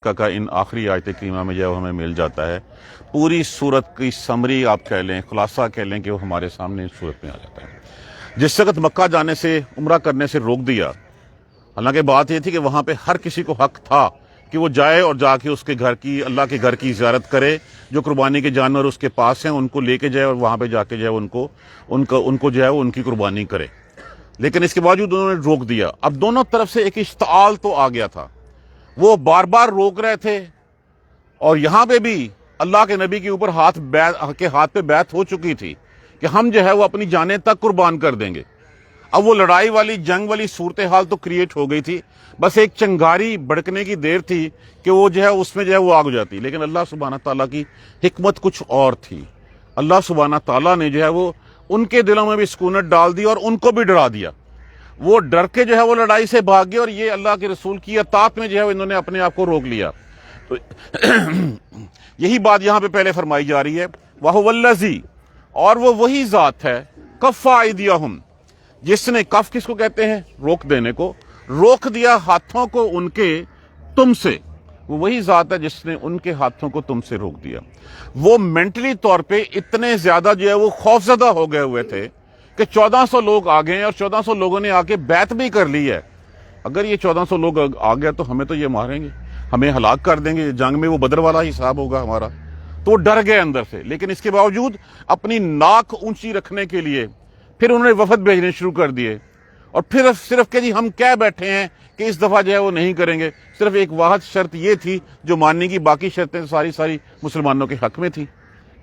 کا ان آخری آیت کریمہ میں جو ہمیں مل جاتا ہے، پوری صورت کی سمری آپ کہہ لیں، خلاصہ کہہ لیں کہ وہ ہمارے سامنے اس صورت میں آ جاتا ہے۔ جس وقت مکہ جانے سے، عمرہ کرنے سے روک دیا، حالانکہ بات یہ تھی کہ وہاں پہ ہر کسی کو حق تھا کہ وہ جائے اور جا کے اس کے گھر کی، اللہ کے گھر کی زیارت کرے، جو قربانی کے جانور اس کے پاس ہیں ان کو لے کے جائے اور وہاں پہ جا کے جو ہے ان کو جو ہے ان کی قربانی کرے، لیکن اس کے باوجود انہوں نے روک دیا۔ اب دونوں طرف سے ایک اشتعال تو آ گیا تھا، وہ بار بار روک رہے تھے، اور یہاں پہ بھی اللہ کے نبی کے اوپر ہاتھ پہ بیعت ہو چکی تھی کہ ہم جو ہے وہ اپنی جانیں تک قربان کر دیں گے۔ اب وہ لڑائی والی، جنگ والی صورتحال تو کریٹ ہو گئی تھی، بس ایک چنگاری بڑکنے کی دیر تھی کہ وہ جو ہے اس میں جو ہے وہ آگ ہو جاتی، لیکن اللہ سبحانہ تعالیٰ کی حکمت کچھ اور تھی۔ اللہ سبحانہ تعالیٰ نے جو ہے وہ ان کے دلوں میں بھی سکونت ڈال دی اور ان کو بھی ڈرا دیا۔ وہ ڈر کے جو ہے وہ لڑائی سے بھاگ گئے، اور یہ اللہ کے رسول کی اطاعت میں جو ہے انہوں نے اپنے آپ کو روک لیا۔ تو یہی بات یہاں پہ پہلے فرمائی جا رہی ہے، وَهُوَ الَّذِي، اور وہ وہی ذات ہے، کَفَّ أَيْدِيَهُمْ، جس نے، کف کس کو کہتے ہیں؟ روک دینے کو، روک دیا ہاتھوں کو ان کے تم سے۔ وہ وہی ذات ہے جس نے ان کے ہاتھوں کو تم سے روک دیا۔ وہ مینٹلی طور پہ اتنے زیادہ جو ہے وہ خوفزدہ ہو گئے ہوئے تھے کہ 1400 لوگ آ گئے ہیں، اور 1400 لوگوں نے آ کے بیعت بھی کر لی ہے۔ اگر یہ 1400 لوگ آ گیا تو ہمیں تو یہ ماریں گے، ہمیں ہلاک کر دیں گے، جنگ میں وہ بدر والا حساب ہوگا ہمارا۔ تو وہ ڈر گئے اندر سے، لیکن اس کے باوجود اپنی ناک اونچی رکھنے کے لیے پھر انہوں نے وفد بھیجنے شروع کر دیے، اور پھر صرف کہ جی ہم کہہ بیٹھے ہیں کہ اس دفعہ جو ہے وہ نہیں کریں گے۔ صرف ایک واحد شرط یہ تھی جو ماننے کی، باقی شرطیں ساری مسلمانوں کے حق میں تھی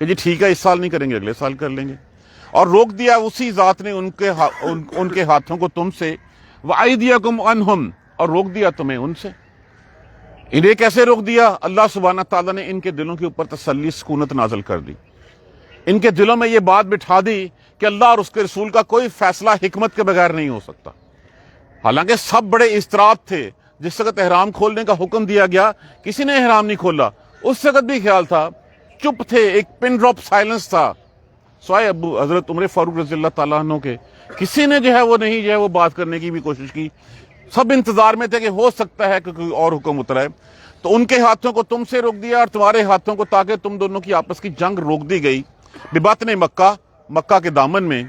کہ جی ٹھیک ہے، اس سال نہیں کریں گے، اگلے سال کر لیں گے۔ اور روک دیا اسی ذات نے ان کے ہاتھوں کو تم سے، وَأَيْدِيَكُمْ عَنْهُمْ، اور روک دیا تمہیں ان سے۔ انہیں کیسے روک دیا؟ اللہ سبحانہ تعالیٰ نے ان کے دلوں کے اوپر تسلی، سکونت نازل کر دی، ان کے دلوں میں یہ بات بٹھا دی کہ اللہ اور اس کے رسول کا کوئی فیصلہ حکمت کے بغیر نہیں ہو سکتا۔ حالانکہ سب بڑے اضطراب تھے، جس وقت احرام کھولنے کا حکم دیا گیا کسی نے احرام نہیں کھولا، اس وقت بھی خیال تھا، چپ تھے، ایک پن ڈراپ سائلنس تھا، سوائے ابو حضرت عمر فاروق رضی اللہ تعالیٰ عنہ کے کسی نے جو ہے وہ نہیں جو ہے وہ بات کرنے کی بھی کوشش کی۔ سب انتظار میں تھے کہ ہو سکتا ہے کہ کوئی اور حکم اترائے۔ تو ان کے ہاتھوں کو تم سے روک دیا، اور تمہارے ہاتھوں کو، تاکہ تم دونوں کی آپس کی جنگ روک دی گئی، ببطن مکہ، مکہ کے دامن میں،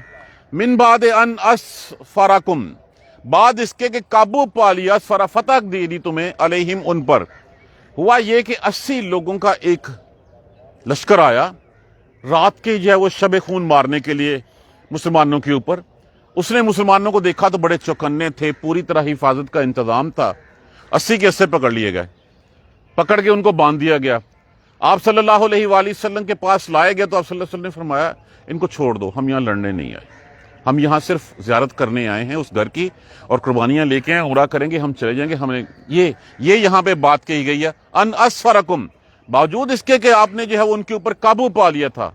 من بعد ان اسفرکم، بعد اس کے کہ قابو پا لیا، اسفرا فتح دے دی تمہیں، علیہم ان پر۔ ہوا یہ کہ 80 لوگوں کا ایک لشکر آیا رات کے جو ہے وہ شب خون مارنے کے لیے مسلمانوں کے اوپر۔ اس نے مسلمانوں کو دیکھا تو بڑے چوکنے تھے، پوری طرح حفاظت کا انتظام تھا۔ 80 کے 80 پکڑ لیے گئے، پکڑ کے ان کو باندھ دیا گیا، آپ صلی اللہ علیہ وآلہ وسلم کے پاس لائے گئے۔ تو آپ صلی اللہ علیہ وسلم نے فرمایا ان کو چھوڑ دو، ہم یہاں لڑنے نہیں آئے، ہم یہاں صرف زیارت کرنے آئے ہیں اس گھر کی، اور قربانیاں لے کے عمرہ کریں گے، ہم چلے جائیں گے۔ ہم نے یہ یہاں پہ بات کہی گئی ہے، ان اسفرکم، باوجود اس کے کہ آپ نے جو ہے وہ ان کے اوپر قابو پا لیا تھا۔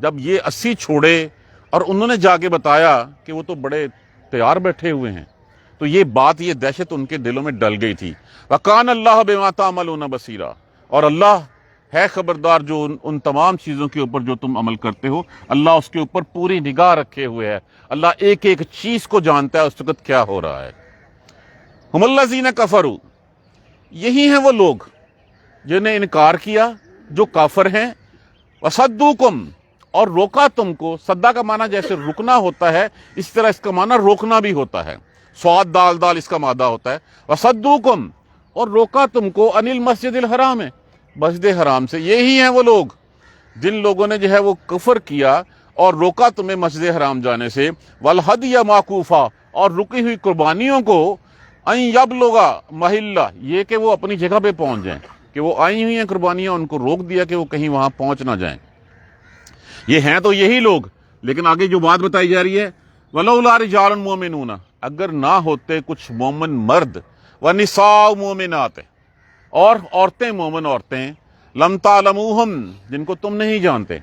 جب یہ 80 چھوڑے اور انہوں نے جا کے بتایا کہ وہ تو بڑے تیار بیٹھے ہوئے ہیں، تو یہ بات، یہ دہشت ان کے دلوں میں ڈل گئی تھی۔ وَكَانَ اللَّهُ بِمَا تَعْمَلُونَ بَصِيرًا، اور اللہ ہے خبردار جو ان تمام چیزوں کے اوپر جو تم عمل کرتے ہو، اللہ اس کے اوپر پوری نگاہ رکھے ہوئے ہے، اللہ ایک ایک چیز کو جانتا ہے اس وقت کیا ہو رہا ہے۔ ہم الذین کفروا، یہی ہیں وہ لوگ جنہیں انکار کیا، جو کافر ہیں، وصدوکم، اور روکا تم کو۔ صدا کا معنی جیسے رکنا ہوتا ہے، اس طرح اس کا معنی روکنا بھی ہوتا ہے، صاد دال دال اس کا مادہ ہوتا ہے۔ وصدوکم، اور روکا تم کو، عن المسجد الحرام، ہے مسجد حرام سے۔ یہی ہیں وہ لوگ جن لوگوں نے جو ہے وہ کفر کیا اور روکا تمہیں مسجد حرام جانے سے، والہدی معکوفا، اور رکی ہوئی قربانیوں کو، ان یبلغ محلہ، یہ کہ وہ اپنی جگہ پہ پہنچ جائیں، کہ وہ آئی ہوئی ہیں قربانیاں، ان کو روک دیا کہ وہ کہیں وہاں پہنچ نہ جائیں۔ یہ ہیں تو یہی لوگ، لیکن آگے جو بات بتائی جا رہی ہے، وَلَوْلَا رِجَالٌ مُؤْمِنُونَ، اگر نہ ہوتے کچھ مومن مرد، وَنِسَاءُ مُؤْمِنَاتٍ، اور عورتیں، مومن عورتیں، لَمْ تَعْلَمُوهُمْ، جن کو تم نہیں جانتے۔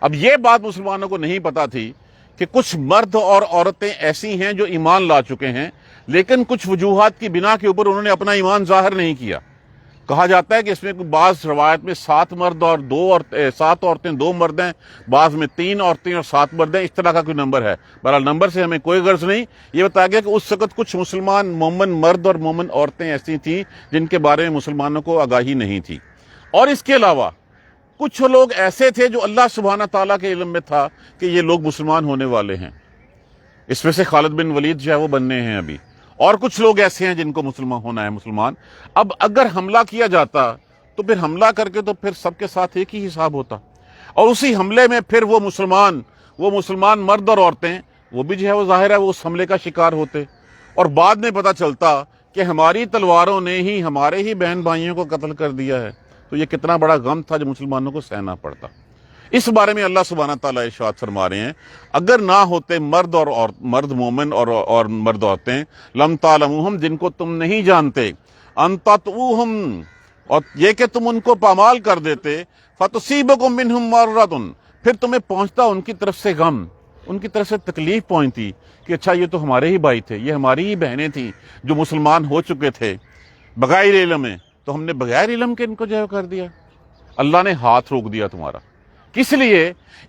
اب یہ بات مسلمانوں کو نہیں پتا تھی کہ کچھ مرد اور عورتیں ایسی ہیں جو ایمان لا چکے ہیں، لیکن کچھ وجوہات کی بنا کے اوپر انہوں نے اپنا ایمان ظاہر نہیں کیا۔ کہا جاتا ہے کہ اس میں بعض روایت میں 7 مرد اور 7 عورتیں 2 مرد ہیں، بعض میں 3 عورتیں اور 7 مرد ہیں، اس طرح کا کوئی نمبر ہے۔ بہرحال نمبر سے ہمیں کوئی غرض نہیں، یہ بتایا گیا کہ اس وقت کچھ مسلمان مومن مرد اور مومن عورتیں ایسی تھیں جن کے بارے میں مسلمانوں کو آگاہی نہیں تھی، اور اس کے علاوہ کچھ لوگ ایسے تھے جو اللہ سبحانہ تعالیٰ کے علم میں تھا کہ یہ لوگ مسلمان ہونے والے ہیں۔ اس میں سے خالد بن ولید جو ہے وہ بننے ہیں ابھی، اور کچھ لوگ ایسے ہیں جن کو مسلمان ہونا ہے مسلمان۔ اب اگر حملہ کیا جاتا تو پھر حملہ کر کے تو پھر سب کے ساتھ ایک ہی حساب ہوتا، اور اسی حملے میں پھر وہ مسلمان مرد اور عورتیں وہ بھی جو ہے وہ ظاہر ہے وہ اس حملے کا شکار ہوتے، اور بعد میں پتہ چلتا کہ ہماری تلواروں نے ہی ہمارے ہی بہن بھائیوں کو قتل کر دیا ہے۔ تو یہ کتنا بڑا غم تھا جو مسلمانوں کو سہنا پڑتا۔ اس بارے میں اللہ سبحانہ تعالیٰ ارشاد فرما رہے ہیں، اگر نہ ہوتے مرد مومن اور مرد عورتیں، لم تعلموہم، جن کو تم نہیں جانتے، ان تطؤوہم، اور یہ کہ تم ان کو پامال کر دیتے، فتصیبکم منہم معرۃ، پھر تمہیں پہنچتا ان کی طرف سے غم، ان کی طرف سے تکلیف پہنچتی کہ اچھا یہ تو ہمارے ہی بھائی تھے، یہ ہماری ہی بہنیں تھیں جو مسلمان ہو چکے تھے بغیر علم میں، تو ہم نے بغیر علم کے ان کو جو کر دیا۔ اللہ نے ہاتھ روک دیا تمہارا، کس لیے؟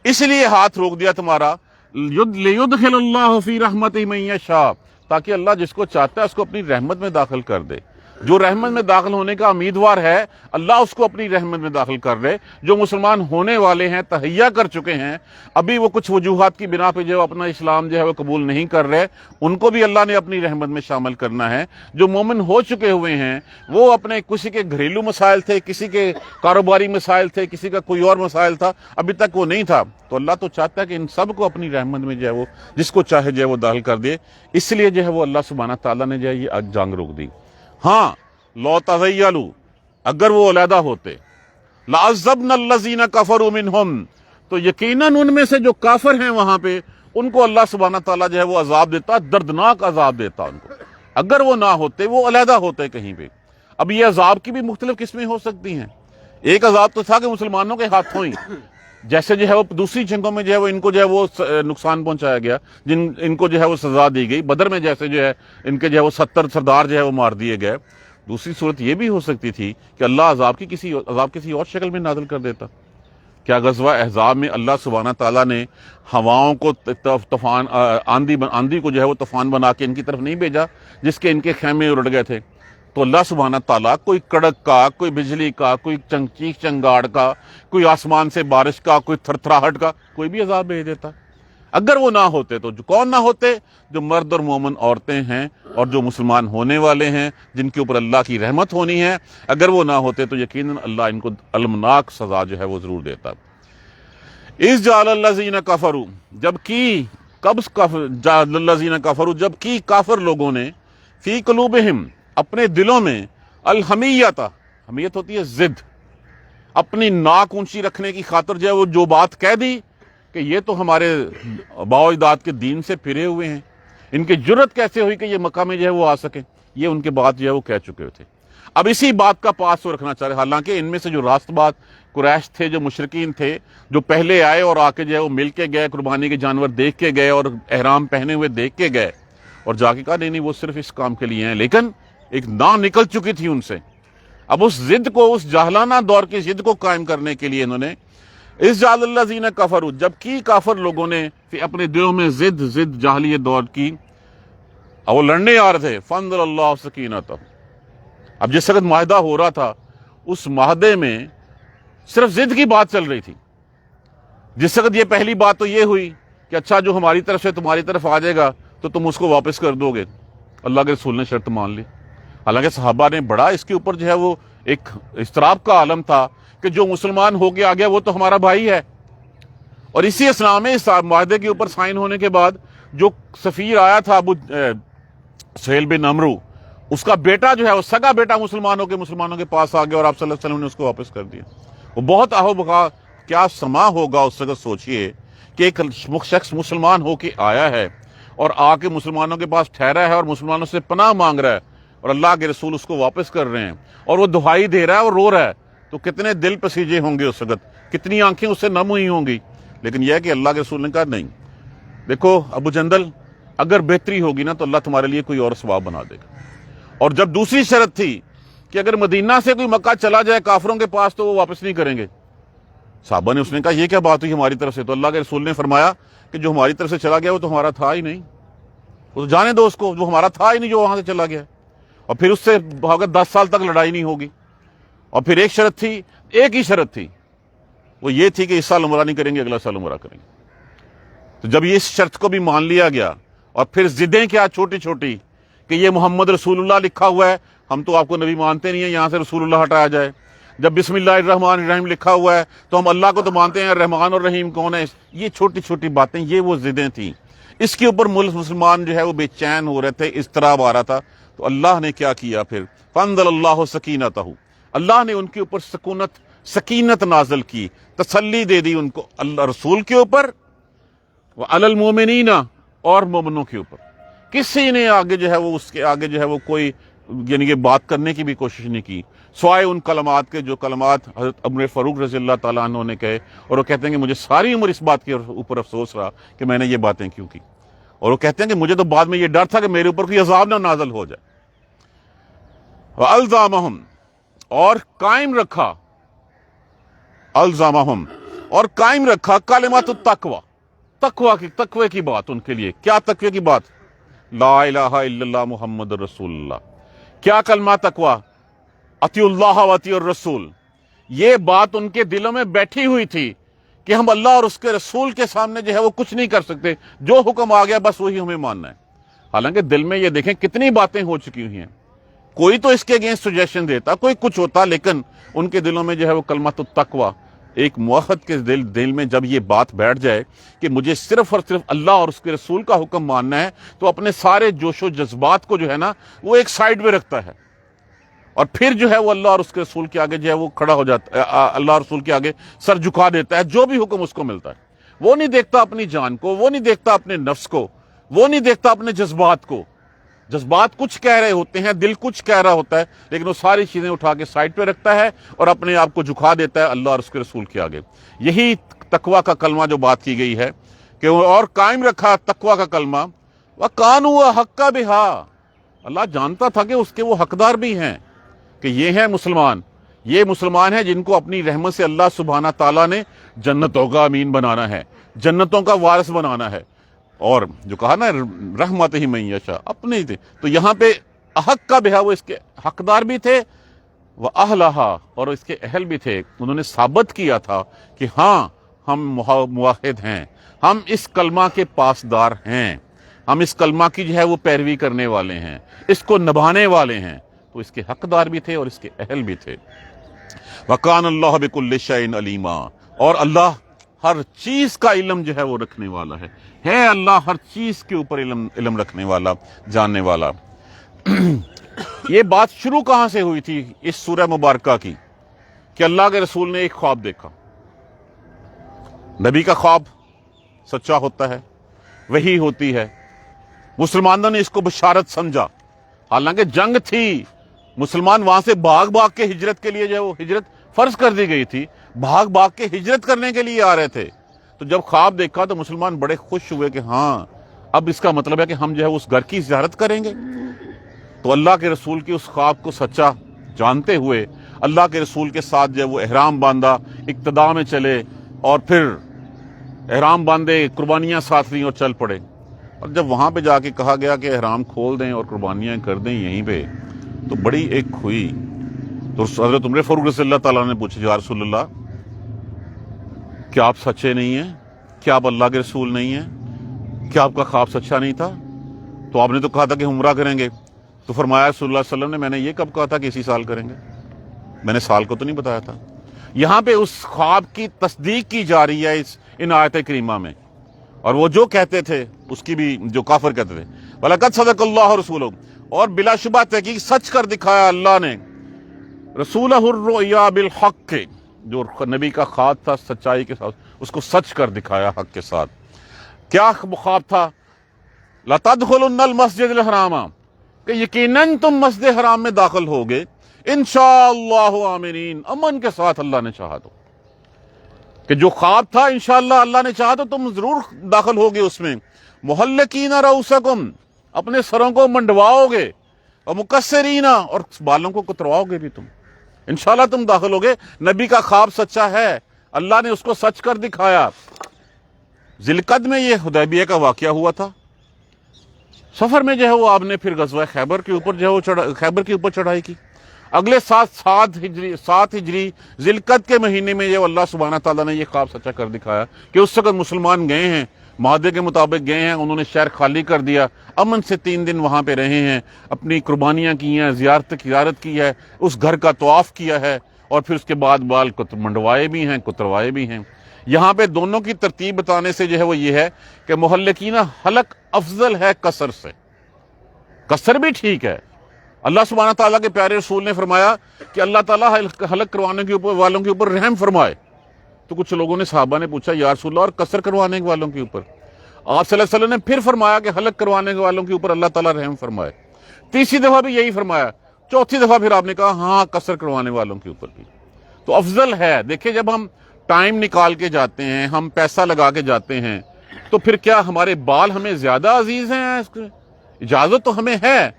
اس لیے ہاتھ روک دیا تمہارا، لیدخل اللہ فی رحمتہ من یشاء، تاکہ اللہ جس کو چاہتا ہے اس کو اپنی رحمت میں داخل کر دے۔ جو رحمت میں داخل ہونے کا امیدوار ہے اللہ اس کو اپنی رحمت میں داخل کر دے۔ جو مسلمان ہونے والے ہیں، تہیہ کر چکے ہیں، ابھی وہ کچھ وجوہات کی بنا پہ جو اپنا اسلام جو ہے وہ قبول نہیں کر رہے، ان کو بھی اللہ نے اپنی رحمت میں شامل کرنا ہے۔ جو مومن ہو چکے ہوئے ہیں، وہ اپنے کسی کے گھریلو مسائل تھے، کسی کے کاروباری مسائل تھے، کسی کا کوئی اور مسائل تھا، ابھی تک وہ نہیں تھا، تو اللہ تو چاہتا ہے کہ ان سب کو اپنی رحمت میں جو ہے وہ جس کو چاہے جو ہے وہ داخل کر دے۔ اس لیے جو ہے وہ اللہ سبحانہ تعالیٰ نے جو ہے یہ جنگ روک دی۔ ہاں، لو تزیلوا، اگر وہ علیحدہ ہوتے، لعذبنا الذین کفروا منہم، تو یقیناً ان میں سے جو کافر ہیں وہاں پہ ان کو اللہ سبحانہ تعالیٰ جو ہے وہ عذاب دیتا، دردناک عذاب دیتا ان کو، اگر وہ نہ ہوتے، وہ علیحدہ ہوتے کہیں پہ۔ اب یہ عذاب کی بھی مختلف قسمیں ہو سکتی ہیں۔ ایک عذاب تو تھا کہ مسلمانوں کے ہاتھوں ہی، جیسے جو ہے وہ دوسری جنگوں میں جو ہے وہ ان کو جو ہے وہ نقصان پہنچایا گیا، ان کو جو ہے وہ سزا دی گئی، بدر میں جیسے جو ہے ان کے جو ہے وہ 70 سردار جو ہے وہ مار دیے گئے۔ دوسری صورت یہ بھی ہو سکتی تھی کہ اللہ عذاب کسی اور شکل میں نازل کر دیتا۔ کیا غزوہ احزاب میں اللہ سبحانہ تعالیٰ نے ہواؤں کو طوفان، آندھی کو جو ہے وہ طوفان بنا کے ان کی طرف نہیں بھیجا جس کے ان کے خیمے الٹ گئے تھے؟ تو اللہ سبحانہ تعالیٰ کوئی کڑک کا، کوئی بجلی کا، کوئی چیخ چنگاڑ کا، کوئی آسمان سے بارش کا، کوئی تھرتھراہٹ کا، کوئی بھی عذاب بھیج دیتا۔ اگر وہ نہ ہوتے تو کون نہ ہوتے؟ جو مرد اور مومن عورتیں ہیں اور جو مسلمان ہونے والے ہیں جن کے اوپر اللہ کی رحمت ہونی ہے، اگر وہ نہ ہوتے تو یقیناً اللہ ان کو المناک سزا جو ہے وہ ضرور دیتا۔ اذ جعل الذین کفروا، جعل الذین کفروا، جب کی کافر لوگوں نے، فی قلوبہم، اپنے دلوں میں، الحمیۃ، حمیت ہوتی ہے ضد، اپنی ناک اونچی رکھنے کی خاطر جو ہے وہ جو بات کہہ دی کہ یہ تو ہمارے باؤ اجداد کے دین سے پھرے ہوئے ہیں، ان کی جرت کیسے ہوئی کہ یہ مکہ میں جو ہے وہ آ سکیں، یہ ان کے بات جو ہے وہ کہہ چکے تھے۔ اب اسی بات کا پاس وہ رکھنا چاہ رہے، حالانکہ ان میں سے جو راست بات قریش تھے، جو مشرکین تھے، جو پہلے آئے اور آ کے جو ہے وہ مل کے گئے، قربانی کے جانور دیکھ کے گئے اور احرام پہنے ہوئے دیکھ کے گئے، اور جا کے کہا نہیں وہ صرف اس کام کے لیے ہیں، لیکن ایک نا نکل چکی تھی ان سے۔ اب اس ضد کو، اس جاہلانہ دور کی ضد کو قائم کرنے کے لیے انہوں نے اذ جعل الذین کفروا، جب کی کافر لوگوں نے اپنے دلوں میں ضد جاہلیت دور کی، اور وہ لڑنے آ رہے تھے، فانزل اللہ سکینتہ، اب جس وقت معاہدہ ہو رہا تھا اس معاہدے میں صرف ضد کی بات چل رہی تھی۔ جس وقت یہ پہلی بات تو یہ ہوئی کہ اچھا جو ہماری طرف سے تمہاری طرف آ جائے گا تو تم اس کو واپس کر دو گے، اللہ کے رسول نے شرط مان لی۔ حالانکہ صحابہ نے بڑا اس کے اوپر جو ہے وہ ایک اضطراب کا عالم تھا کہ جو مسلمان ہو کے آ گیا وہ تو ہمارا بھائی ہے، اور اسی اسنا میں اس معاہدے کے اوپر سائن ہونے کے بعد جو سفیر آیا تھا ابو سہیل بن عمرو، اس کا بیٹا جو ہے وہ سگا بیٹا مسلمانوں کے پاس آ گیا اور آپ صلی اللہ علیہ وسلم نے اس کو واپس کر دیا۔ وہ بہت آہو بکا، کیا سما ہوگا اس وقت، سوچئے کہ ایک شخص مسلمان ہو کے آیا ہے اور آ کے مسلمانوں کے پاس ٹھہرا ہے اور مسلمانوں سے پناہ مانگ رہا ہے، اور اللہ کے رسول اس کو واپس کر رہے ہیں اور وہ دہائی دے رہا ہے اور رو رہا ہے، تو کتنے دل پسیجے ہوں گے اس وقت، کتنی آنکھیں اس سے نم ہوئی ہوں گی۔ لیکن یہ ہے کہ اللہ کے رسول نے کہا نہیں، دیکھو ابو جندل، اگر بہتری ہوگی نا تو اللہ تمہارے لیے کوئی اور ثواب بنا دے گا۔ اور جب دوسری شرط تھی کہ اگر مدینہ سے کوئی مکہ چلا جائے کافروں کے پاس تو وہ واپس نہیں کریں گے۔ صحابہ نے اس نے کہا یہ کیا بات ہوئی ہماری طرف سے؟ تو اللہ کے رسول نے فرمایا کہ جو ہماری طرف سے چلا گیا وہ تو ہمارا تھا ہی نہیں، وہ تو جانے دو اس کو، جو ہمارا تھا ہی نہیں جو وہاں سے چلا گیا، اور پھر اس سے اگر 10 سال تک لڑائی نہیں ہوگی۔ اور پھر ایک شرط تھی، ایک ہی شرط تھی، وہ یہ تھی کہ اس سال عمرہ نہیں کریں گے، اگلا سال عمرہ کریں گے۔ تو جب اس شرط کو بھی مان لیا گیا، اور پھر ضدیں کیا چھوٹی چھوٹی کہ یہ محمد رسول اللہ لکھا ہوا ہے، ہم تو آپ کو نبی مانتے نہیں ہیں، یہاں سے رسول اللہ ہٹایا جائے۔ جب بسم اللہ الرحمن الرحیم لکھا ہوا ہے تو ہم اللہ کو تو مانتے ہیں، رحمان اور رحیم کون ہے؟ یہ چھوٹی چھوٹی باتیں، یہ وہ ضدیں تھیں، اس کے اوپر مسلمان جو ہے وہ بے چین ہو رہے تھے، اضطراب آ رہا تھا۔ تو اللہ نے کیا کیا پھر؟ فانزل اللہ سکینتہ، اللہ نے ان کے اوپر سکینت نازل کی، تسلی دے دی ان کو، اللہ رسول کے اوپر، وعلی المومنین، اور مومنوں کے اوپر۔ کسی نے آگے جو ہے وہ اس کے آگے جو ہے وہ کوئی یعنی کہ بات کرنے کی بھی کوشش نہیں کی، سوائے ان کلمات کے جو کلمات حضرت عمر فاروق رضی اللہ تعالیٰ عنہ نے کہے، اور وہ کہتے ہیں کہ مجھے ساری عمر اس بات کے اوپر افسوس رہا کہ میں نے یہ باتیں کیوں کی، اور وہ کہتے ہیں کہ مجھے تو بعد میں یہ ڈر تھا کہ میرے اوپر کوئی عذاب نہ نازل ہو جائے۔ وَأَلْزَامَهُمْ، اور قائم رکھا، الزامہم، اور قائم رکھا کلمۃ التقوی، تقوی کی بات ان کے لیے۔ کیا تقوی کی بات؟ لا الہ الا اللہ محمد رسول اللہ۔ کیا کلمہ تقوی؟ اطیعوا اللہ واطیعوا الرسول۔ یہ بات ان کے دلوں میں بیٹھی ہوئی تھی کہ ہم اللہ اور اس کے رسول کے سامنے جو ہے وہ کچھ نہیں کر سکتے، جو حکم آ گیا بس وہی ہمیں ماننا ہے۔ حالانکہ دل میں یہ دیکھیں کتنی باتیں ہو چکی ہوئی ہیں، کوئی تو اس کے اگینسٹ سجیشن دیتا، کوئی کچھ ہوتا، لیکن ان کے دلوں میں جو ہے وہ کلمۃ التقوی، ایک موحد کے دل میں جب یہ بات بیٹھ جائے کہ مجھے صرف اور صرف اللہ اور اس کے رسول کا حکم ماننا ہے، تو اپنے سارے جوش و جذبات کو جو ہے نا وہ ایک سائیڈ میں رکھتا ہے، اور پھر جو ہے وہ اللہ اور اس کے رسول کے آگے جو ہے وہ کھڑا ہو جاتا ہے، اللہ اور رسول کے آگے سر جھکا دیتا ہے، جو بھی حکم اس کو ملتا ہے۔ وہ نہیں دیکھتا اپنی جان کو، وہ نہیں دیکھتا اپنے نفس کو، وہ نہیں دیکھتا اپنے جذبات کو۔ جذبات کچھ کہہ رہے ہوتے ہیں، دل کچھ کہہ رہا ہوتا ہے، لیکن وہ ساری چیزیں اٹھا کے سائڈ پہ رکھتا ہے اور اپنے آپ کو جھکا دیتا ہے اللہ اور اس کے رسول کے آگے۔ یہی تقوی کا کلمہ جو بات کی گئی ہے کہ وہ اور قائم رکھا تقوی کا کلمہ، وَقَانُوا حَقَّ بِهَا، اللہ جانتا تھا کہ اس کے وہ حقدار بھی ہیں، کہ یہ ہیں مسلمان، یہ مسلمان ہیں جن کو اپنی رحمت سے اللہ سبحانہ تعالیٰ نے جنتوں کا امین بنانا ہے، جنتوں کا وارث بنانا ہے، اور جو کہا نا رحمت ہی من یشاء، اپنے تھے، تو یہاں پہ حق کا بہا، وہ اس کے حقدار بھی تھے، وہ اہلہا، اور اس کے اہل بھی تھے۔ انہوں نے ثابت کیا تھا کہ ہاں ہم موحد ہیں، ہم اس کلمہ کے پاسدار ہیں، ہم اس کلمہ کی جو ہے وہ پیروی کرنے والے ہیں، اس کو نبھانے والے ہیں، تو اس کے حقدار بھی تھے اور اس کے اہل بھی تھے۔ وَكَانَ اللَّهُ بِكُلِّ شَيْءٍ عَلِيمًا، اور اللہ ہر چیز کا علم جو ہے وہ رکھنے والا ہے اللہ ہر چیز کے اوپر علم رکھنے والا، جاننے والا۔ یہ بات شروع کہاں سے ہوئی تھی اس سورہ مبارکہ کی؟ کہ اللہ کے رسول نے ایک خواب دیکھا۔ نبی کا خواب سچا ہوتا ہے، وحی ہوتی ہے، مسلمانوں نے اس کو بشارت سمجھا، حالانکہ جنگ تھی، مسلمان وہاں سے بھاگ بھاگ کے ہجرت کے لیے جو ہے وہ ہجرت فرض کر دی گئی تھی، بھاگ بھاگ کے ہجرت کرنے کے لیے آ رہے تھے۔ تو جب خواب دیکھا تو مسلمان بڑے خوش ہوئے کہ ہاں اب اس کا مطلب ہے کہ ہم جو ہے اس گھر کی زیارت کریں گے۔ تو اللہ کے رسول کی اس خواب کو سچا جانتے ہوئے اللہ کے رسول کے ساتھ جو ہے وہ احرام باندھا، اقتداء میں چلے، اور پھر احرام باندھے، قربانیاں ساتھ لیں اور چل پڑے۔ اور جب وہاں پہ جا کے کہا گیا کہ احرام کھول دیں اور قربانیاں کر دیں یہیں پہ، تو بڑی ایک ہوئی۔ تو حضرت عمر فاروق رضی اللہ تعالیٰ نے پوچھا، یا رسول اللہ، کیا آپ سچے نہیں ہیں؟ کیا آپ اللہ کے رسول نہیں ہیں؟ کیا آپ کا خواب سچا نہیں تھا؟ تو آپ نے تو کہا تھا کہ ہم عمرہ کریں گے۔ تو فرمایا رسول اللہ صلی اللہ علیہ وسلم نے، میں نے یہ کب کہا تھا کہ اسی سال کریں گے؟ میں نے سال کو تو نہیں بتایا تھا۔ یہاں پہ اس خواب کی تصدیق کی جا رہی ہے ان آیت کریمہ میں، اور وہ جو کہتے تھے اس کی بھی، جو کافر کہتے تھے، وَلَقَدْ صَدَقَ اللَّهُ رَسُولَهُ، اور بلا شبہ تحقیق سچ کر دکھایا اللہ نے رسولہ الرؤیا بالحق، جو نبی کا خواب تھا سچائی کے ساتھ، اس کو سچ کر دکھایا حق کے ساتھ۔ کیا خواب تھا؟ لَتَدْخُلُنَّ الْمَسْجِدَ الْحَرَامَ، کہ یقیناً تم مسجد حرام میں داخل ہوگے، انشاءاللہ آمنین، امن کے ساتھ، اللہ نے چاہا تو، کہ جو خواب تھا انشاءاللہ اللہ نے چاہا تو تم ضرور داخل ہوگے اس میں، محلقین رؤوسکم، اپنے سروں کو منڈواؤ گے، اور مقصرینا، اور بالوں کو کترواؤ گے بھی تم، انشاءاللہ تم داخل ہوگے۔ نبی کا خواب سچا ہے، اللہ نے اس کو سچ کر دکھایا۔ ذی القعدہ میں یہ حدیبیہ کا واقعہ ہوا تھا۔ سفر میں جو ہے وہ آپ نے پھر غزوہ خیبر کے اوپر جو ہے وہ خیبر کے اوپر چڑھائی کی۔ اگلے سات ہجری ذی القعدہ کے مہینے میں جو اللہ سبحانہ تعالیٰ نے یہ خواب سچا کر دکھایا کہ اس وقت مسلمان گئے ہیں، معاہدے کے مطابق گئے ہیں، انہوں نے شہر خالی کر دیا، امن سے 3 دن وہاں پہ رہے ہیں، اپنی قربانیاں کی ہیں، زیارت کی ہے، اس گھر کا طواف کیا ہے، اور پھر اس کے بعد بال منڈوائے بھی ہیں، کتروائے بھی ہیں۔ یہاں پہ دونوں کی ترتیب بتانے سے جو ہے وہ یہ ہے کہ محلقین حلق افضل ہے قصر سے۔ قصر بھی ٹھیک ہے، اللہ سبحانہ تعالیٰ کے پیارے رسول نے فرمایا کہ اللہ تعالیٰ حلق کروانے کے اوپر والوں کے اوپر رحم فرمائے۔ تو کچھ لوگوں نے صحابہ نے پوچھا یا رسول اللہ اور قصر کروانے والوں کے اوپر؟ آپ صلی اللہ علیہ وسلم نے پھر فرمایا کہ حلق کروانے والوں کے اوپر اللہ تعالیٰ رحم فرمائے۔ تیسری دفعہ بھی یہی فرمایا، چوتھی دفعہ پھر آپ نے کہا ہاں قصر کروانے والوں کے اوپر بھی۔ تو افضل ہے۔ دیکھیں جب ہم ٹائم نکال کے جاتے ہیں، ہم پیسہ لگا کے جاتے ہیں، تو پھر کیا ہمارے بال ہمیں زیادہ عزیز ہیں؟ اجازت تو ہمیں ہے،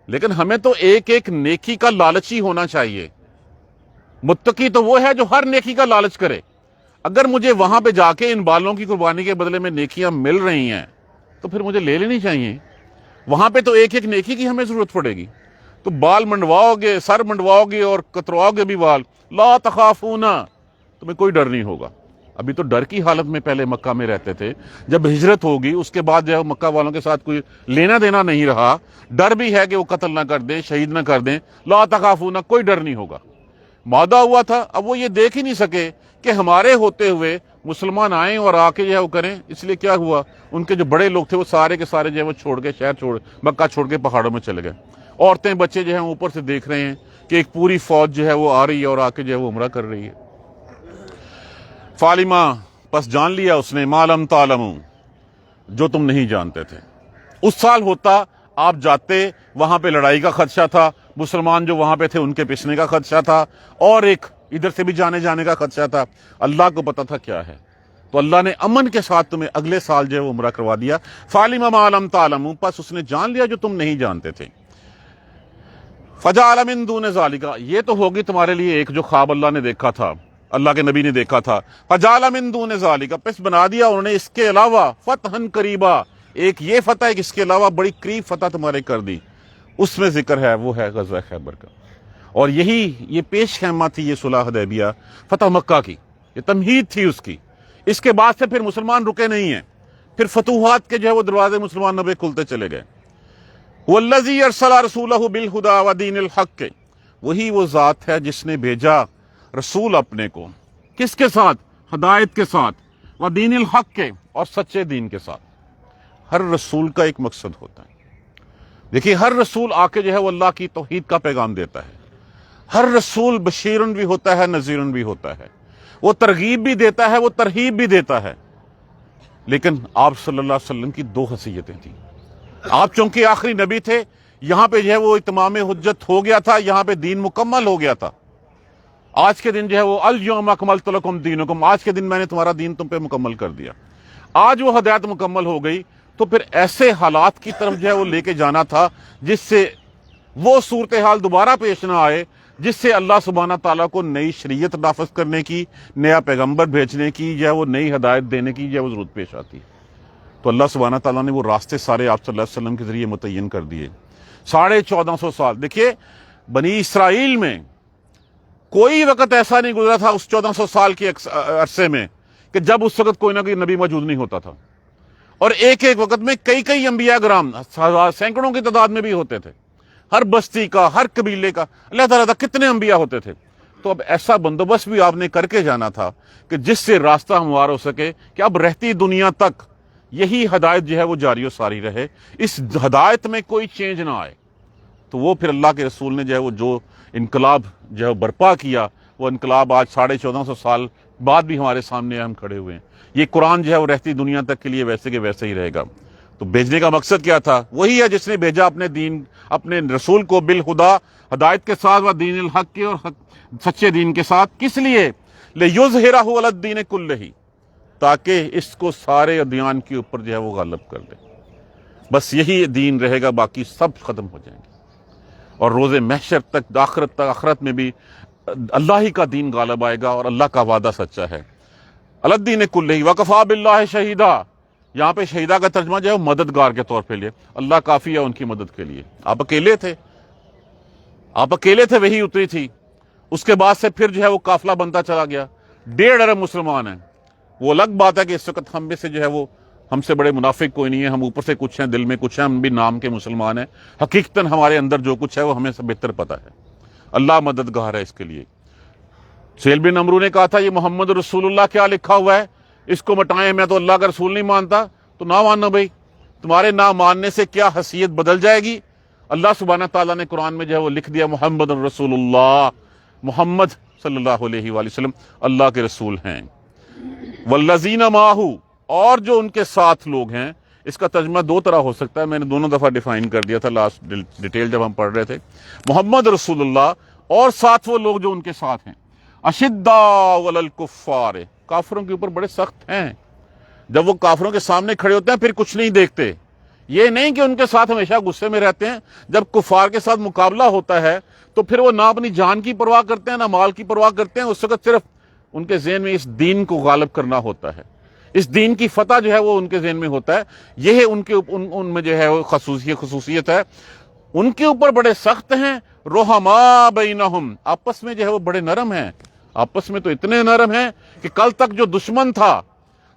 لیکن ہمیں تو ایک ایک نیکی کا لالچی ہونا چاہیے۔ متقی تو وہ ہے جو ہر نیکی کا لالچ کرے۔ اگر مجھے وہاں پہ جا کے ان بالوں کی قربانی کے بدلے میں نیکیاں مل رہی ہیں تو پھر مجھے لے لینی چاہیے۔ وہاں پہ تو ایک ایک نیکی کی ہمیں ضرورت پڑے گی۔ تو بال منڈواؤ گے، سر منڈواؤ گے اور کترواؤ گے بھی بال، لا تخافون، تمہیں کوئی ڈر نہیں ہوگا۔ ابھی تو ڈر کی حالت میں پہلے مکہ میں رہتے تھے، جب ہجرت ہوگی اس کے بعد جو ہے مکہ والوں کے ساتھ کوئی لینا دینا نہیں رہا، ڈر بھی ہے کہ وہ قتل نہ کر دیں، شہید نہ کر دیں، لا تخافون، کوئی ڈر نہیں ہوگا۔ معاہدہ ہوا تھا، اب وہ یہ دیکھ ہی نہیں سکے کہ ہمارے ہوتے ہوئے مسلمان آئیں اور آ کے جو ہے وہ کریں، اس لیے کیا ہوا، ان کے جو بڑے لوگ تھے وہ سارے کے سارے جو ہے وہ چھوڑ کے مکہ چھوڑ کے پہاڑوں میں چلے گئے۔ عورتیں بچے جو ہیں اوپر سے دیکھ رہے ہیں کہ ایک پوری فوج جو ہے وہ آ رہی ہے اور آ کے جو ہے وہ عمرہ کر رہی ہے۔ فالما، پس جان لیا اس نے، ما لم تعلموا، جو تم نہیں جانتے تھے۔ اس سال ہوتا آپ جاتے، وہاں پہ لڑائی کا خدشہ تھا، مسلمان جو وہاں پہ تھے ان کے پسنے کا خدشہ تھا، اور ایک ادھر سے بھی جانے کا خدشہ تھا۔ اللہ کو پتا تھا کیا ہے، تو اللہ نے امن کے ساتھ تمہیں اگلے سال جو ہے وہ عمرہ کروا دیا۔ فالما ما لم تعلموا، پس اس نے جان لیا جو تم نہیں جانتے تھے۔ فجعل من دون ذالک، یہ تو ہوگی تمہارے لیے ایک جو خواب اللہ نے دیکھا تھا، اللہ کے نبی نے دیکھا تھا۔ فجعل من دون ذالک، پس بنا دیا انہوں نے اس کے علاوہ فتحا قریبا، ایک یہ فتح ہے کہ اس کے علاوہ بڑی قریب فتح تمہارے کر دی۔ اس میں ذکر ہے وہ ہے غزوہ خیبر کا، اور یہ پیش خیمہ تھی یہ صلح حدیبیہ فتح مکہ کی، یہ تمہید تھی اس کی۔ اس کے بعد سے پھر مسلمان رکے نہیں ہیں، پھر فتوحات کے جو ہے وہ دروازے مسلمان نبے کھلتے چلے گئے۔ والذی ارسل رسولہ بالہدی ودین الحق، وہی وہ ذات ہے جس نے بھیجا رسول اپنے کو کس کے ساتھ؟ ہدایت کے ساتھ، ودین الحق کے، اور سچے دین کے ساتھ۔ ہر رسول کا ایک مقصد ہوتا ہے۔ دیکھیے ہر رسول آ کے جو ہے وہ اللہ کی توحید کا پیغام دیتا ہے۔ ہر رسول بشیرن بھی ہوتا ہے، نذیرن بھی ہوتا ہے، وہ ترغیب بھی دیتا ہے، وہ ترہیب بھی دیتا ہے۔ لیکن آپ صلی اللہ علیہ وسلم کی 2 خاصیتیں تھیں۔ آپ چونکہ آخری نبی تھے، یہاں پہ جو ہے وہ اتمام حجت ہو گیا تھا، یہاں پہ دین مکمل ہو گیا تھا۔ آج کے دن جو ہے وہ الیوم اکملت لکم دینکم، آج کے دن میں نے تمہارا دین تم پہ مکمل کر دیا۔ آج وہ ہدایت مکمل ہو گئی، تو پھر ایسے حالات کی طرف جو ہے وہ لے کے جانا تھا جس سے وہ صورتحال دوبارہ پیش نہ آئے، جس سے اللہ سبحانہ تعالیٰ کو نئی شریعت نافذ کرنے کی، نیا پیغمبر بھیجنے کی، جو ہے وہ نئی ہدایت دینے کی جو ہے وہ ضرورت پیش آتی۔ تو اللہ سبحانہ تعالیٰ نے وہ راستے سارے آپ صلی اللہ علیہ وسلم کے ذریعے متعین کر دیے۔ 1450 سال، دیکھیے بنی اسرائیل میں کوئی وقت ایسا نہیں گزرا تھا اس 1400 سال کے عرصے میں کہ جب اس وقت کوئی نہ کوئی نبی موجود نہیں ہوتا تھا، اور ایک ایک وقت میں کئی انبیاء کرام سینکڑوں کی تعداد میں بھی ہوتے تھے، ہر بستی کا، ہر قبیلے کا اللہ تعالیٰ کا کتنے انبیاء ہوتے تھے۔ تو اب ایسا بندوبست بھی آپ نے کر کے جانا تھا کہ جس سے راستہ ہموار ہو سکے کہ اب رہتی دنیا تک یہی ہدایت جو ہے وہ جاری و ساری رہے، اس ہدایت میں کوئی چینج نہ آئے۔ تو وہ پھر اللہ کے رسول نے جو ہے وہ جو انقلاب جو ہے برپا کیا، وہ انقلاب آج 1450 سال بعد بھی ہمارے سامنے ہم کھڑے ہوئے ہیں۔ یہ قرآن جو ہے وہ رہتی دنیا تک کے لیے ویسے کے ویسے ہی رہے گا۔ تو بھیجنے کا مقصد کیا تھا؟ وہی ہے جس نے بھیجا اپنے دین، اپنے رسول کو بالہدا، ہدایت کے ساتھ، و دین الحق کے، اور سچے دین کے ساتھ۔ کس لیے؟ لیظہرہ علی الدین کلہ، تاکہ اس کو سارے ادیان کے اوپر جو ہے وہ غالب کر دے۔ بس یہی دین رہے گا، باقی سب ختم ہو جائیں گے۔ اور روز محشر تک آخرت میں بھی اللہ ہی کا دین غالب آئے گا اور اللہ کا وعدہ سچا ہے. الدین کلہ وکفا باللہ شہیدا. یہاں پہ شہیدہ کا ترجمہ جو ہے مددگار کے طور پہ لے. اللہ کافی ہے ان کی مدد کے لیے. آپ اکیلے تھے, وہی اتری تھی. اس کے بعد سے پھر جو ہے وہ قافلہ بنتا چلا گیا. 1.5 ارب مسلمان ہیں. وہ الگ بات ہے کہ اس وقت ہم میں سے جو ہے وہ ہم سے بڑے منافق کوئی نہیں ہے. ہم اوپر سے کچھ ہیں, دل میں کچھ ہیں, ہم بھی نام کے مسلمان ہیں. حقیقتاً ہمارے اندر جو کچھ ہے وہ ہمیں سے بہتر پتہ ہے. اللہ مددگار ہے اس کے لیے. سہیل بن عمرو نے کہا تھا یہ محمد رسول اللہ کیا لکھا ہوا ہے, اس کو مٹائیں, میں تو اللہ کا رسول نہیں مانتا. تو نہ ماننا بھائی, تمہارے نہ ماننے سے کیا حیثیت بدل جائے گی. اللہ سبحانہ تعالیٰ نے قرآن میں جو ہے وہ لکھ دیا محمد رسول اللہ, محمد صلی اللہ علیہ وآلہ وسلم اللہ کے رسول ہیں. والذین معہ, اور جو ان کے ساتھ لوگ ہیں. اس کا ترجمہ 2 طرح ہو سکتا ہے, میں نے دونوں دفعہ ڈیفائن کر دیا تھا لاسٹ ڈیٹیل جب ہم پڑھ رہے تھے. محمد رسول اللہ اور ساتھ وہ لوگ جو ان کے ساتھ ہیں. اشداء علی الکفار, کافروں کے اوپر بڑے سخت ہیں. جب وہ کافروں کے سامنے کھڑے ہوتے ہیں پھر کچھ نہیں دیکھتے. یہ نہیں کہ ان کے ساتھ ہمیشہ غصے میں رہتے ہیں. جب کفار کے ساتھ مقابلہ ہوتا ہے تو پھر وہ نہ اپنی جان کی پرواہ کرتے ہیں نہ مال کی پرواہ کرتے ہیں. اس وقت صرف ان کے ذہن میں اس دین کو غالب کرنا ہوتا ہے, اس دین کی فتح جو ہے وہ ان کے ذہن میں ہوتا ہے. یہ ان میں جو ہے وہ خصوصیت ہے. ان کے اوپر بڑے سخت ہیں. رحماء بینہم, آپس میں جو ہے وہ بڑے نرم ہیں. آپس میں تو اتنے نرم ہیں کہ کل تک جو دشمن تھا,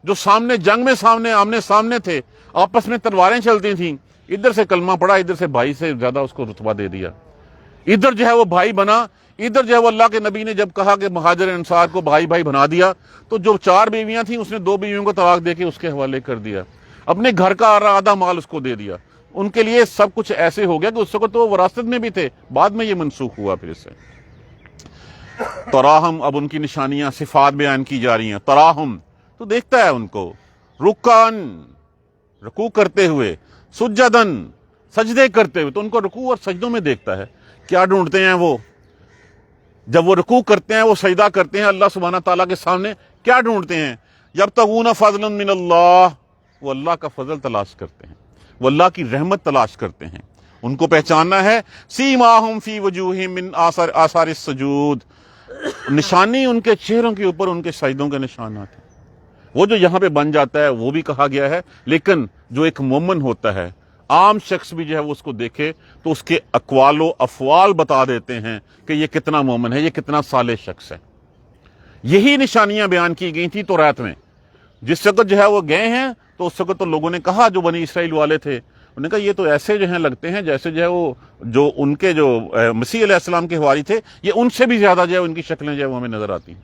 جو سامنے جنگ میں آمنے سامنے تھے, آپس میں تلواریں چلتی تھیں, ادھر سے کلمہ پڑا, ادھر سے بھائی سے زیادہ اس کو رتبہ دے دیا. ادھر جو ہے وہ بھائی بنا, ادھر جو ہے وہ اللہ کے نبی نے جب کہا کہ مہاجر انصار کو بھائی بنا دیا, تو جو 4 بیویاں تھیں اس نے 2 بیویوں کو طلاق دے کے اس کے حوالے کر دیا. اپنے گھر کا آدھا مال اس کو دے دیا. ان کے لیے سب کچھ ایسے ہو گیا کہ اس وقت تو وہ وراثت میں بھی تھے, بعد میں یہ منسوخ ہوا پھر سے. تراہم, اب ان کی نشانیاں صفات بیان کی جا رہی ہیں. تراہم, تو دیکھتا ہے ان کو, رکعن, رکوع کرتے ہوئے, سجدن, سجدے کرتے ہوئے. تو ان کو رکوع اور سجدوں میں دیکھتا ہے. کیا ڈھونڈتے ہیں وہ جب وہ رکوع کرتے ہیں, وہ سجدہ کرتے ہیں اللہ سبحانہ تعالیٰ کے سامنے؟ کیا ڈھونڈتے ہیں؟ یبتغون فضلا من اللہ, وہ اللہ کا فضل تلاش کرتے ہیں, وہ اللہ کی رحمت تلاش کرتے ہیں. ان کو پہچاننا ہے. سیماہم فی وجوہہم من آثار السجود, نشانی ان کے چہروں کے اوپر ان کے سجدوں کے نشانات ہیں. وہ جو یہاں پہ بن جاتا ہے وہ بھی کہا گیا ہے, لیکن جو ایک مومن ہوتا ہے, عام شخص بھی جو ہے وہ اس کو دیکھے تو اس کے اقوال و افعال بتا دیتے ہیں کہ یہ کتنا مومن ہے, یہ کتنا صالح شخص ہے. یہی نشانیاں بیان کی گئی تھی توریت میں. جس وقت جو ہے وہ گئے ہیں تو اس وقت تو لوگوں نے کہا, جو بنی اسرائیل والے تھے, انہوں نے کہا یہ تو ایسے جو ہیں لگتے ہیں جیسے جو ہے وہ جو ان کے جو مسیح علیہ السلام کے حواری تھے, یہ ان سے بھی زیادہ جو ہے ان کی شکلیں جو ہے وہ ہمیں نظر آتی ہیں.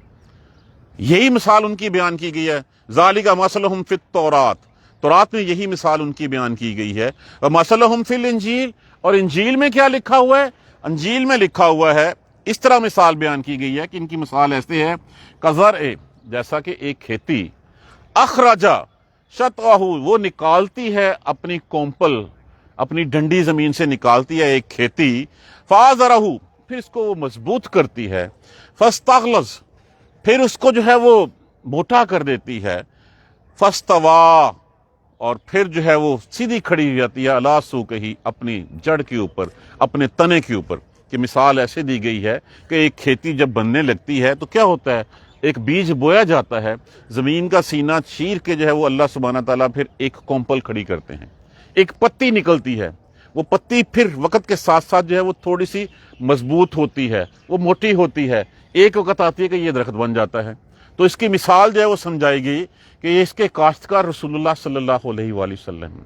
یہی مثال ان کی بیان کی گئی ہے. ذالک مثلہم فی التوراۃ, تورات میں یہی مثال ان کی بیان کی گئی ہے. ومثلہم فی الانجیل, اور انجیل میں کیا لکھا ہوا ہے؟ انجیل میں لکھا ہوا ہے, اس طرح مثال بیان کی گئی ہے کہ ان کی مثال ایسے ہے. کزرع, جیسا کہ ایک کھیتی, اخرجا شطأہ, وہ نکالتی ہے اپنی کومپل, اپنی ڈنڈی زمین سے نکالتی ہے ایک کھیتی. فآزرہ, پھر اس کو وہ مضبوط کرتی ہے. فاستغلظ, پھر اس کو جو ہے وہ موٹا کر دیتی ہے. فاستویٰ, اور پھر جو ہے وہ سیدھی کھڑی ہو جاتی ہے. علی سوقہ, اپنی جڑ کے اوپر, اپنے تنے کے اوپر. کہ مثال ایسے دی گئی ہے کہ ایک کھیتی جب بننے لگتی ہے تو کیا ہوتا ہے, ایک بیج بویا جاتا ہے, زمین کا سینہ چیر کے جو ہے وہ اللہ سبحانہ تعالیٰ پھر ایک کومپل کھڑی کرتے ہیں, ایک پتی نکلتی ہے. وہ پتی پھر وقت کے ساتھ ساتھ جو ہے وہ تھوڑی سی مضبوط ہوتی ہے, وہ موٹی ہوتی ہے. ایک وقت آتی ہے کہ یہ درخت بن جاتا ہے. تو اس کی مثال جو ہے وہ سمجھائی گئی کہ اس کے کاشتکار رسول اللہ صلی اللہ علیہ وآلہ وسلم.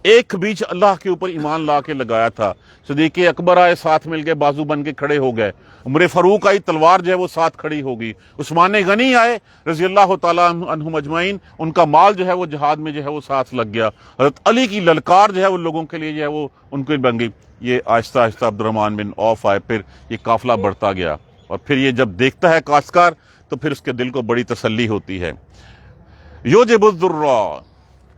ایک بیج اللہ کے اوپر ایمان لا کے لگایا تھا. صدیق اکبر آئے, ساتھ مل کے بازو بن کے کھڑے ہو گئے. عمر فاروق آئی, تلوار جو ہے وہ ساتھ کھڑی ہوگی. عثمان غنی آئے رضی اللہ تعالیٰ عنہم اجمعین, ان کا مال جو ہے وہ جہاد میں جو ہے وہ ساتھ لگ گیا. حضرت علی کی للکار جو ہے وہ لوگوں کے لیے جو ہے وہ ان کو بن گئی. یہ آہستہ آہستہ عبد الرحمن بن عوف آئے, پھر یہ قافلہ بڑھتا گیا. اور پھر یہ جب دیکھتا ہے کاشتکار تو پھر اس کے دل کو بڑی تسلی ہوتی ہے. یوجب الذرہ,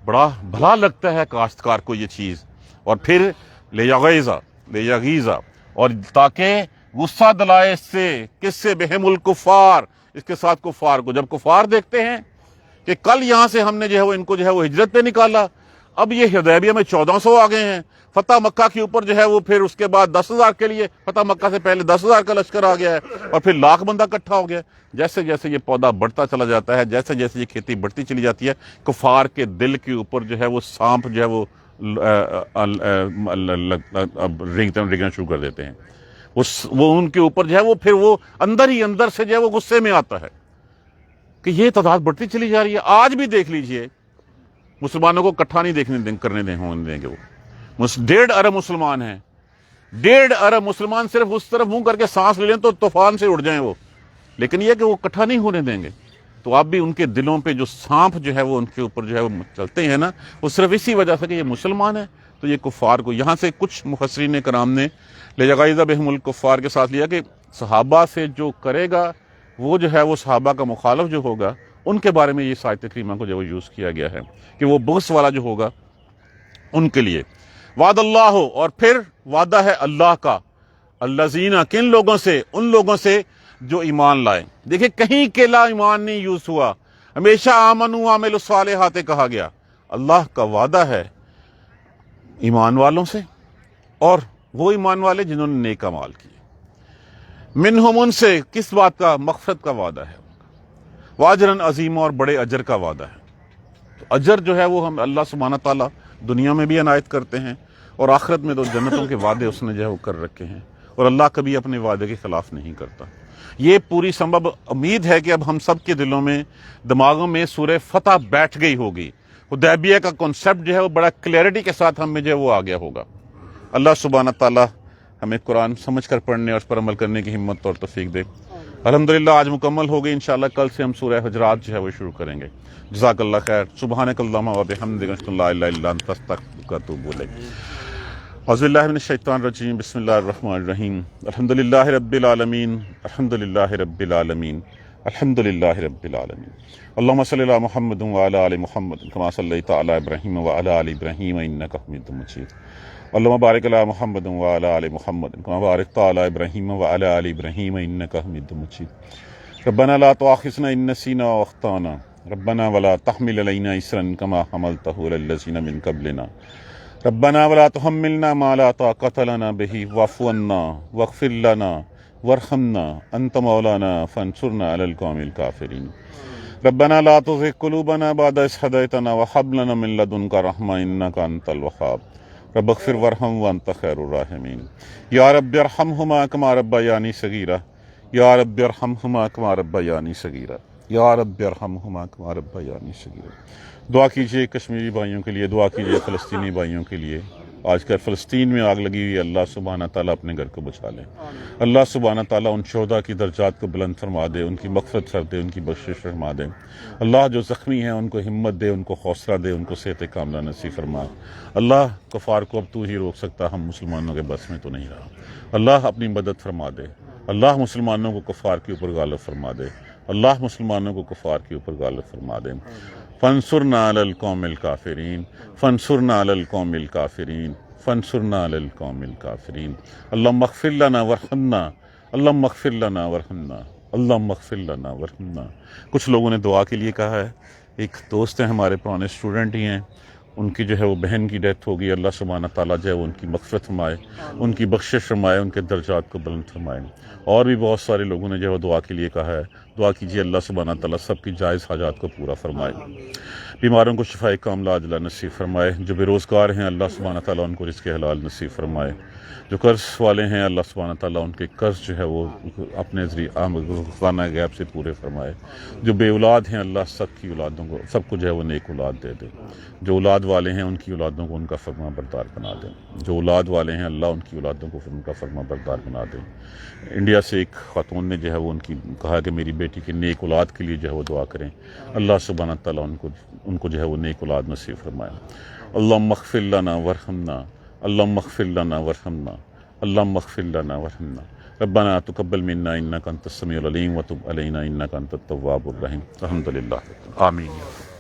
بڑا بھلا لگتا ہے کاشتکار کو یہ چیز. اور پھر لیغیظ, اور تاکہ غصہ دلائے اس سے, کس سے؟ بہم الکفار, اس کے ساتھ کفار کو. جب کفار دیکھتے ہیں کہ کل یہاں سے ہم نے جو ہے وہ ان کو جو ہے وہ ہجرت پہ نکالا, اب یہ حدیبیہ میں 1400 آ گئے ہیں, فتح مکہ کے اوپر جو ہے وہ پھر اس کے بعد 10,000 کے لیے فتح مکہ سے پہلے 10,000 کا لشکر آ گیا ہے اور پھر لاکھ بندہ اکٹھا ہو گیا. جیسے جیسے یہ پودا بڑھتا چلا جاتا ہے, جیسے جیسے یہ کھیتی بڑھتی چلی جاتی ہے, کفار کے دل کے اوپر جو ہے وہ سانپ جو ہے وہ رینگنا شروع کر دیتے ہیں. وہ ان کے اوپر جو ہے وہ پھر وہ اندر ہی اندر سے جو ہے وہ غصے میں آتا ہے کہ یہ تعداد بڑھتی چلی جا رہی ہے. آج بھی دیکھ لیجئے مسلمانوں کو اکٹھا نہیں کرنے دیں گے. وہ 1.5 ارب مسلمان ہیں, 1.5 ارب مسلمان صرف اس طرف منہ کر کے سانس لے لیں تو طوفان سے اڑ جائیں وہ, لیکن یہ کہ وہ اکٹھا نہیں ہونے دیں گے. تو آپ بھی ان کے دلوں پہ جو سانپ جو ہے وہ ان کے اوپر جو ہے وہ چلتے ہیں نا, وہ صرف اسی وجہ سے کہ یہ مسلمان ہے. تو یہ کفار کو یہاں سے کچھ مفسرین کرام نے لَيَغِيظَ بِهِمُ الْكُفَّارِ کے ساتھ لیا کہ صحابہ سے جو کرے گا وہ جو ہے وہ صحابہ کا مخالف جو ہوگا ان کے بارے میں یہ آیت کریمہ کو جو وہ یوز کیا گیا ہے کہ وہ بغض والا جو ہوگا ان کے لیے. وعد اللہ, اور پھر وعدہ ہے اللہ کا, الذین, کن لوگوں سے, ان لوگوں سے جو ایمان لائے. دیکھیں کہیں کے لا ایمان نہیں یوز ہوا, ہمیشہ آمنوا وعملوا الصالحات کہا گیا. اللہ کا وعدہ ہے ایمان والوں سے, اور وہ ایمان والے جنہوں نے نیک اعمال کیے. منہم, ان سے, کس بات کا, مغفرت کا وعدہ ہے, واجرن عظیم, اور بڑے اجر کا وعدہ ہے. تو اجر جو ہے وہ ہم اللہ سبحانہ تعالیٰ دنیا میں بھی عنایت کرتے ہیں, اور آخرت میں تو جنتوں کے وعدے اس نے جو ہے وہ کر رکھے ہیں, اور اللہ کبھی اپنے وعدے کے خلاف نہیں کرتا. یہ پوری سبب امید ہے کہ اب ہم سب کے دلوں میں, دماغوں میں سورہ فتح بیٹھ گئی ہوگی. حدیبیہ کا کنسیپٹ جو ہے وہ بڑا کلیئرٹی کے ساتھ ہم میں جو ہے وہ آ گیا ہوگا. اللہ سبحانہ تعالیٰ ہمیں قرآن سمجھ کر پڑھنے اور اس پر عمل کرنے کی ہمت اور توفیق دے. الحمدللہ آج مکمل ہو گئی, انشاءاللہ کل سے ہم سورہ حجرات جو ہے وہ شروع کریں گے. جزاک اللہ خیر. سبحانک اللہم و بحمدک, اشہد ان لا الہ الا انت, استغفرک و اتوب الیک. اعوذ باللہ من الشیطان الرجیم, بسم اللہ الرحمن الرحیم. الحمدللہ رب العالمین, الحمدللہ رب العالمین, الحمدللہ رب العالمین. اللہم صلی علی محمد وعلی آل محمد کما صلیت علی ابراہیم وعلی آل ابراہیم انک حمید مجید. اللہم بارک علی محمد وعلی آل محمد کما بارکت علی ابراہیم وعلی آل ابراہیم انک حمید مجید. ربنا لا تؤاخذنا ان نسینا واخطانا, ربنا ولا تحمل علینا اصرا کما حملتہ علی الذین من قبلنا, ربنا ولا تحملنا ما لا طاقۃ لنا به واعف عنا واغفر لنا وارحمنا انت مولانا فانصرنا علی القوم الکافرین. ربنا لا تزغ قلوبنا بعد إذ هديتنا وهب لنا من لدنك رحمة إنك أنت الوهاب. رب اغفر وارحم وأنت خير الراحمين. يا رب ارحمهما كما ربياني صغيرا, يا رب ارحمهما كما ربياني صغيرا, يا رب ارحمهما كما ربياني صغيرا. دعا کیجئے کشمیری بھائیوں کے لیے, دعا کیجئے فلسطینی بھائیوں کے لیے. آج کل فلسطین میں آگ لگی ہوئی ہے, اللہ سبحانہ تعالیٰ اپنے گھر کو بچا لے. اللہ سبحانہ تعالیٰ ان شہداء کی درجات کو بلند فرما دے, ان کی مغفرت کر دے, ان کی بخشش فرما دے. اللہ جو زخمی ہیں ان کو ہمت دے, ان کو حوصلہ دے, ان کو صحت کاملہ نصیب فرما. اللہ کفار کو اب تو ہی روک سکتا, ہم مسلمانوں کے بس میں تو نہیں رہا. اللہ اپنی مدد فرما دے. اللہ مسلمانوں کو کفار کے اوپر غالب فرما دے. اللہ مسلمانوں کو کفار کے اوپر غالب فرما دے. فانصرنا علی القوم الکافرین, فانصرنا علی القوم الکافرین, فانصرنا علی القوم الکافرین. اللہم اغفر لنا وارحمنا, اللہم اغفر لنا وارحمنا, اللہم اغفر لنا وارحمنا. کچھ لوگوں نے دعا کے لیے کہا ہے. ایک دوست ہیں ہمارے, پرانے اسٹوڈنٹ ہی ہیں, ان کی جو ہے وہ بہن کی ڈیتھ ہوگی. اللہ سبحانہ تعالیٰ جو ہے وہ ان کی مغفرت فرمائے, ان کی بخشش فرمائے, ان کے درجات کو بلند فرمائے. اور بھی بہت سارے لوگوں نے جو ہے وہ دعا کے لیے کہا ہے. دعا کیجیے اللہ سبحانہ تعالیٰ سب کی جائز حاجات کو پورا فرمائے, بیماروں کو شفائے کاملہ عاجلہ نصیب فرمائے. جو بے روزگار ہیں اللہ سبحانہ تعالیٰ ان کو رزق حلال نصیب فرمائے. جو قرض والے ہیں اللہ سبحانہ تعالیٰ ان کے قرض جو ہے وہ اپنے ذریعہ خانہ غیب سے پورے فرمائے. جو بے اولاد ہیں اللہ سب کی اولادوں کو, سب کو جو ہے وہ نیک اولاد دے دے. جو اولاد والے ہیں ان کی اولادوں کو ان کا فرما بردار بنا دیں. جو اولاد والے ہیں اللہ ان کی اولادوں کو ان کا فرما بردار بنا دیں. انڈیا سے ایک خاتون نے جو ہے وہ ان کی کہا کہ میری بیٹی کی نیک اولاد کے لیے جو ہے وہ دعا کریں. اللہ سبحانہ تعالیٰ ان کو جو ہے وہ نیک اولاد نصیب فرمائے. اللہم اغفر لنا وارحمنا, اللہم اغفر لنا وارحمنا, اللہم اغفر لنا وارحمنا. ربنا تقبل منا انک انت السمیع العلیم وتب علینا انک انت التواب الرحیم. الحمدللہ, آمین.